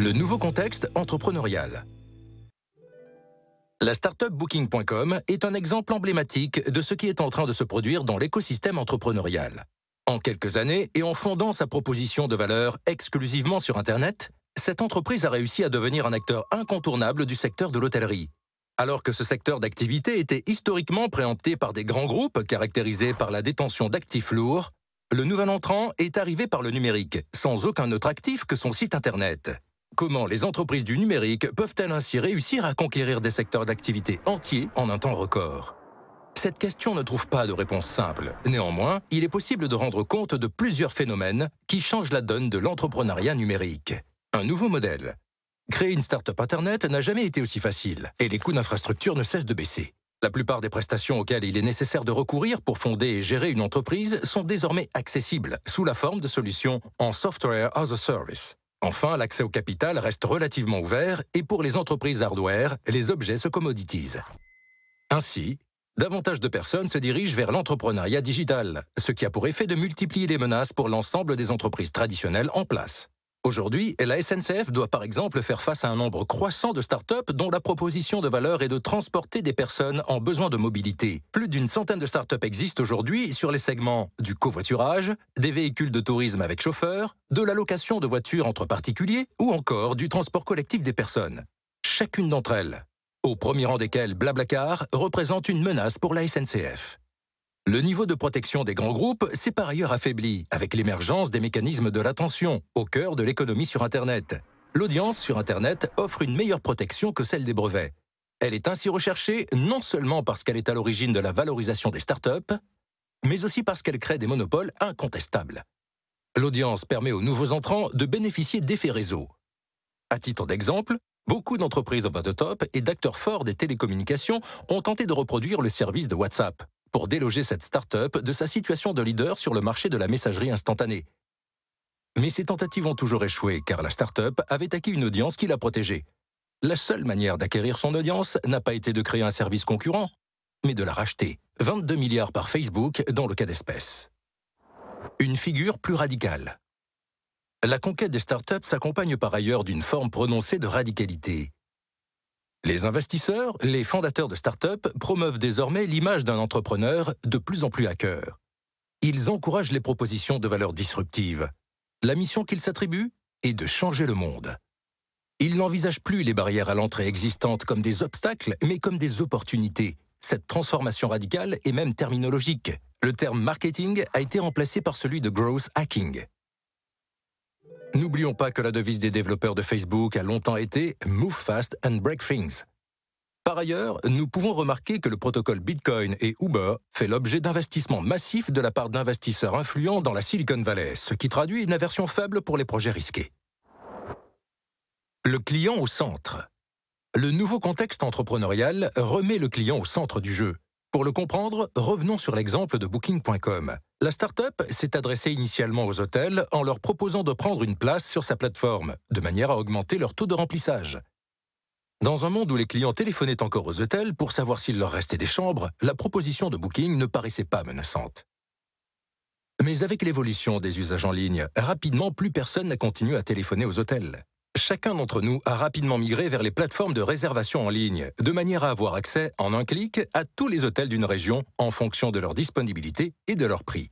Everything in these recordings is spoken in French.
Le nouveau contexte entrepreneurial. La startup Booking.com est un exemple emblématique de ce qui est en train de se produire dans l'écosystème entrepreneurial. En quelques années, et en fondant sa proposition de valeur exclusivement sur Internet, cette entreprise a réussi à devenir un acteur incontournable du secteur de l'hôtellerie. Alors que ce secteur d'activité était historiquement préempté par des grands groupes caractérisés par la détention d'actifs lourds, le nouvel entrant est arrivé par le numérique, sans aucun autre actif que son site Internet. Comment les entreprises du numérique peuvent-elles ainsi réussir à conquérir des secteurs d'activité entiers en un temps record? Cette question ne trouve pas de réponse simple. Néanmoins, il est possible de rendre compte de plusieurs phénomènes qui changent la donne de l'entrepreneuriat numérique. Un nouveau modèle. Créer une start-up Internet n'a jamais été aussi facile et les coûts d'infrastructure ne cessent de baisser. La plupart des prestations auxquelles il est nécessaire de recourir pour fonder et gérer une entreprise sont désormais accessibles sous la forme de solutions en Software as a Service. Enfin, l'accès au capital reste relativement ouvert et pour les entreprises hardware, les objets se commoditisent. Ainsi, davantage de personnes se dirigent vers l'entrepreneuriat digital, ce qui a pour effet de multiplier les menaces pour l'ensemble des entreprises traditionnelles en place. Aujourd'hui, la SNCF doit par exemple faire face à un nombre croissant de startups dont la proposition de valeur est de transporter des personnes en besoin de mobilité. Plus d'une centaine de startups existent aujourd'hui sur les segments du covoiturage, des véhicules de tourisme avec chauffeur, de la location de voitures entre particuliers ou encore du transport collectif des personnes. Chacune d'entre elles, au premier rang desquelles Blablacar, représente une menace pour la SNCF. Le niveau de protection des grands groupes s'est par ailleurs affaibli avec l'émergence des mécanismes de l'attention au cœur de l'économie sur Internet. L'audience sur Internet offre une meilleure protection que celle des brevets. Elle est ainsi recherchée non seulement parce qu'elle est à l'origine de la valorisation des startups, mais aussi parce qu'elle crée des monopoles incontestables. L'audience permet aux nouveaux entrants de bénéficier d'effets réseau. À titre d'exemple, beaucoup d'entreprises over the top et d'acteurs forts des télécommunications ont tenté de reproduire le service de WhatsApp pour déloger cette start-up de sa situation de leader sur le marché de la messagerie instantanée. Mais ces tentatives ont toujours échoué car la start-up avait acquis une audience qui la protégeait. La seule manière d'acquérir son audience n'a pas été de créer un service concurrent, mais de la racheter. 22 milliards par Facebook dans le cas d'espèce. Une figure plus radicale. La conquête des start-up s'accompagne par ailleurs d'une forme prononcée de radicalité. Les investisseurs, les fondateurs de start-up promeuvent désormais l'image d'un entrepreneur de plus en plus hacker. Ils encouragent les propositions de valeur disruptives. La mission qu'ils s'attribuent est de changer le monde. Ils n'envisagent plus les barrières à l'entrée existantes comme des obstacles, mais comme des opportunités. Cette transformation radicale est même terminologique. Le terme marketing a été remplacé par celui de growth hacking. N'oublions pas que la devise des développeurs de Facebook a longtemps été « Move fast and break things ». Par ailleurs, nous pouvons remarquer que le protocole Bitcoin et Uber fait l'objet d'investissements massifs de la part d'investisseurs influents dans la Silicon Valley, ce qui traduit une aversion faible pour les projets risqués. Le client au centre. Le nouveau contexte entrepreneurial remet le client au centre du jeu. Pour le comprendre, revenons sur l'exemple de Booking.com. La start-up s'est adressée initialement aux hôtels en leur proposant de prendre une place sur sa plateforme, de manière à augmenter leur taux de remplissage. Dans un monde où les clients téléphonaient encore aux hôtels pour savoir s'il leur restait des chambres, la proposition de Booking ne paraissait pas menaçante. Mais avec l'évolution des usages en ligne, rapidement plus personne n'a continué à téléphoner aux hôtels. Chacun d'entre nous a rapidement migré vers les plateformes de réservation en ligne, de manière à avoir accès en un clic à tous les hôtels d'une région en fonction de leur disponibilité et de leur prix.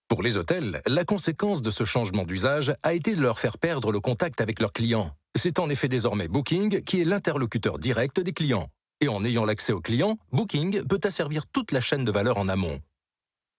Pour les hôtels, la conséquence de ce changement d'usage a été de leur faire perdre le contact avec leurs clients. C'est en effet désormais Booking qui est l'interlocuteur direct des clients. Et en ayant l'accès aux clients, Booking peut asservir toute la chaîne de valeur en amont.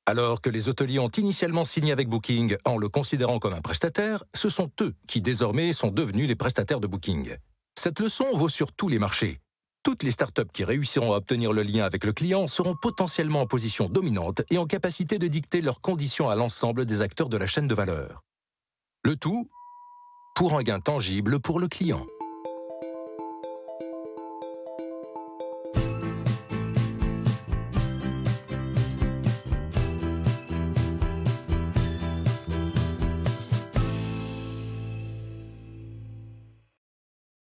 Alors que les hôteliers ont initialement signé avec Booking en le considérant comme un prestataire, ce sont eux qui désormais sont devenus les prestataires de Booking. Cette leçon vaut sur tous les marchés. Toutes les startups qui réussiront à obtenir le lien avec le client seront potentiellement en position dominante et en capacité de dicter leurs conditions à l'ensemble des acteurs de la chaîne de valeur. Le tout pour un gain tangible pour le client.